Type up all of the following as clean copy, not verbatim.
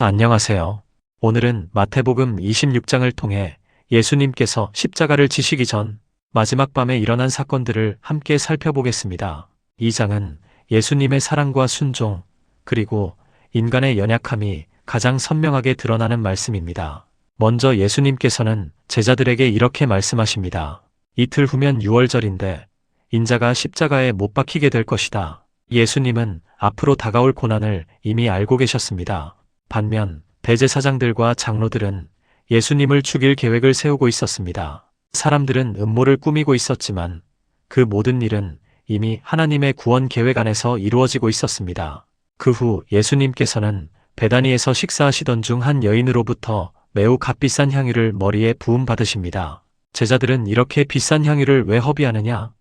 안녕하세요. 오늘은 마태복음 26장을 통해 예수님께서 십자가를 지시기 전 마지막 밤에 일어난 사건들을 함께 살펴보겠습니다. 이 장은 예수님의 사랑과 순종, 그리고 인간의 연약함이 가장 선명하게 드러나는 말씀입니다. 먼저 예수님께서는 제자들에게 이렇게 말씀하십니다. 이틀 후면 유월절인데 인자가 십자가에 못 박히게 될 것이다. 예수님은 앞으로 다가올 고난을 이미 알고 계셨습니다. 반면 대제사장들과 장로들은 예수님을 죽일 계획을 세우고 있었습니다. 사람들은 음모를 꾸미고 있었지만 그 모든 일은 이미 하나님의 구원 계획 안에서 이루어지고 있었습니다. 그 후 예수님께서는 베다니에서 식사하시던 중 한 여인으로부터 매우 값비싼 향유를 머리에 부음 받으십니다. 제자들은 이렇게 비싼 향유를 왜 허비하느냐?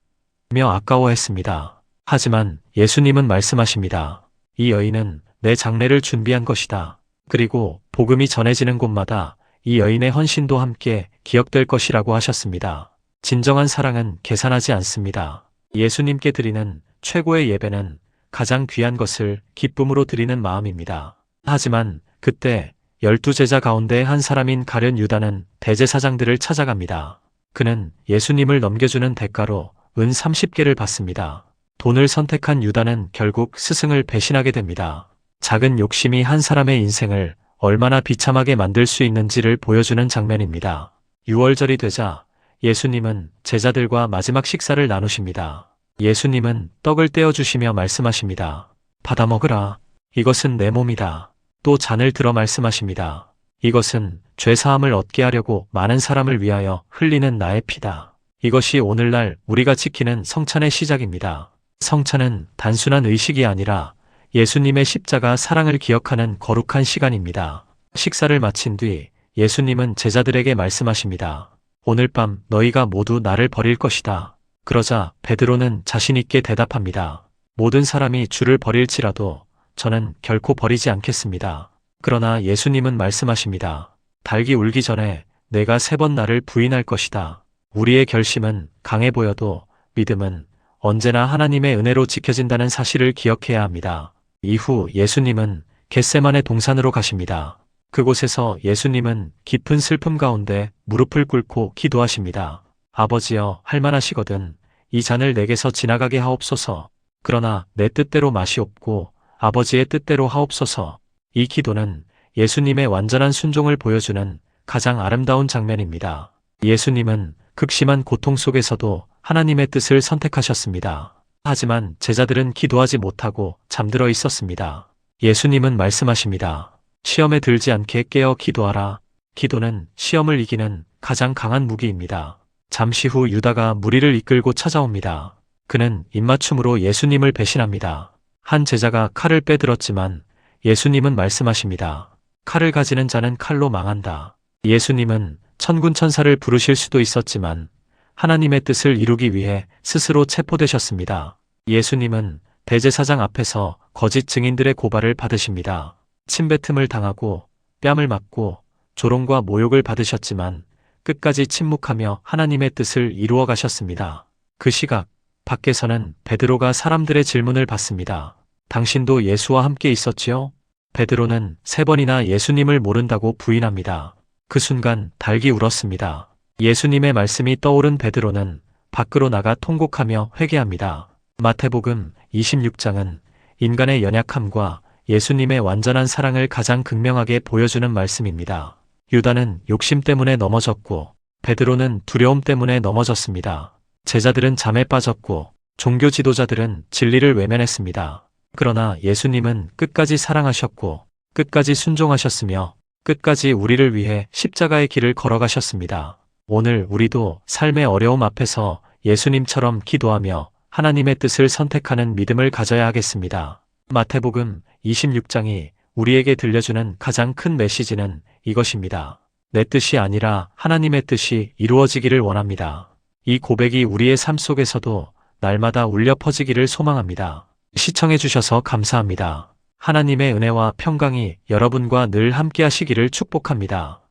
며 아까워했습니다. 하지만 예수님은 말씀하십니다. 이 여인은 내 장례를 준비한 것이다. 그리고 복음이 전해지는 곳마다 이 여인의 헌신도 함께 기억될 것이라고 하셨습니다. 진정한 사랑은 계산하지 않습니다. 예수님께 드리는 최고의 예배는 가장 귀한 것을 기쁨으로 드리는 마음입니다. 하지만 그때 12제자 가운데 한 사람인 가룟 유다는 대제사장들을 찾아갑니다. 그는 예수님을 넘겨주는 대가로 은 30개를 받습니다. 돈을 선택한 유다는 결국 스승을 배신하게 됩니다. 작은 욕심이 한 사람의 인생을 얼마나 비참하게 만들 수 있는지를 보여주는 장면입니다. 유월절이 되자 예수님은 제자들과 마지막 식사를 나누십니다. 예수님은 떡을 떼어주시며 말씀하십니다. 받아 먹으라. 이것은 내 몸이다. 또 잔을 들어 말씀하십니다. 이것은 죄사함을 얻게 하려고 많은 사람을 위하여 흘리는 나의 피다. 이것이 오늘날 우리가 지키는 성찬의 시작입니다. 성찬은 단순한 의식이 아니라 예수님의 십자가 사랑을 기억하는 거룩한 시간입니다. 식사를 마친 뒤 예수님은 제자들에게 말씀하십니다. 오늘 밤 너희가 모두 나를 버릴 것이다. 그러자 베드로는 자신 있게 대답합니다. 모든 사람이 주를 버릴지라도 저는 결코 버리지 않겠습니다. 그러나 예수님은 말씀하십니다. 닭이 울기 전에 내가 3번 나를 부인할 것이다. 우리의 결심은 강해 보여도 믿음은 언제나 하나님의 은혜로 지켜진다는 사실을 기억해야 합니다. 이후 예수님은 겟세마네 동산으로 가십니다. 그곳에서 예수님은 깊은 슬픔 가운데 무릎을 꿇고 기도하십니다. 아버지여, 할만하시거든 이 잔을 내게서 지나가게 하옵소서. 그러나 내 뜻대로 마시옵고 아버지의 뜻대로 하옵소서. 이 기도는 예수님의 완전한 순종을 보여주는 가장 아름다운 장면입니다. 예수님은 극심한 고통 속에서도 하나님의 뜻을 선택하셨습니다. 하지만 제자들은 기도하지 못하고 잠들어 있었습니다. 예수님은 말씀하십니다. 시험에 들지 않게 깨어 기도하라. 기도는 시험을 이기는 가장 강한 무기입니다. 잠시 후 유다가 무리를 이끌고 찾아옵니다. 그는 입맞춤으로 예수님을 배신합니다. 한 제자가 칼을 빼들었지만 예수님은 말씀하십니다. 칼을 가지는 자는 칼로 망한다. 예수님은 천군 천사를 부르실 수도 있었지만 하나님의 뜻을 이루기 위해 스스로 체포되셨습니다. 예수님은 대제사장 앞에서 거짓 증인들의 고발을 받으십니다. 침뱉음을 당하고 뺨을 맞고 조롱과 모욕을 받으셨지만 끝까지 침묵하며 하나님의 뜻을 이루어 가셨습니다. 그 시각 밖에서는 베드로가 사람들의 질문을 받습니다. 당신도 예수와 함께 있었지요? 베드로는 3번이나 예수님을 모른다고 부인합니다. 그 순간 닭이 울었습니다. 예수님의 말씀이 떠오른 베드로는 밖으로 나가 통곡하며 회개합니다. 마태복음 26장은 인간의 연약함과 예수님의 완전한 사랑을 가장 극명하게 보여주는 말씀입니다. 유다는 욕심 때문에 넘어졌고 베드로는 두려움 때문에 넘어졌습니다. 제자들은 잠에 빠졌고 종교 지도자들은 진리를 외면했습니다. 그러나 예수님은 끝까지 사랑하셨고 끝까지 순종하셨으며 끝까지 우리를 위해 십자가의 길을 걸어가셨습니다. 오늘 우리도 삶의 어려움 앞에서 예수님처럼 기도하며 하나님의 뜻을 선택하는 믿음을 가져야 하겠습니다. 마태복음 26장이 우리에게 들려주는 가장 큰 메시지는 이것입니다. 내 뜻이 아니라 하나님의 뜻이 이루어지기를 원합니다. 이 고백이 우리의 삶 속에서도 날마다 울려 퍼지기를 소망합니다. 시청해주셔서 감사합니다. 하나님의 은혜와 평강이 여러분과 늘 함께 하시기를 축복합니다.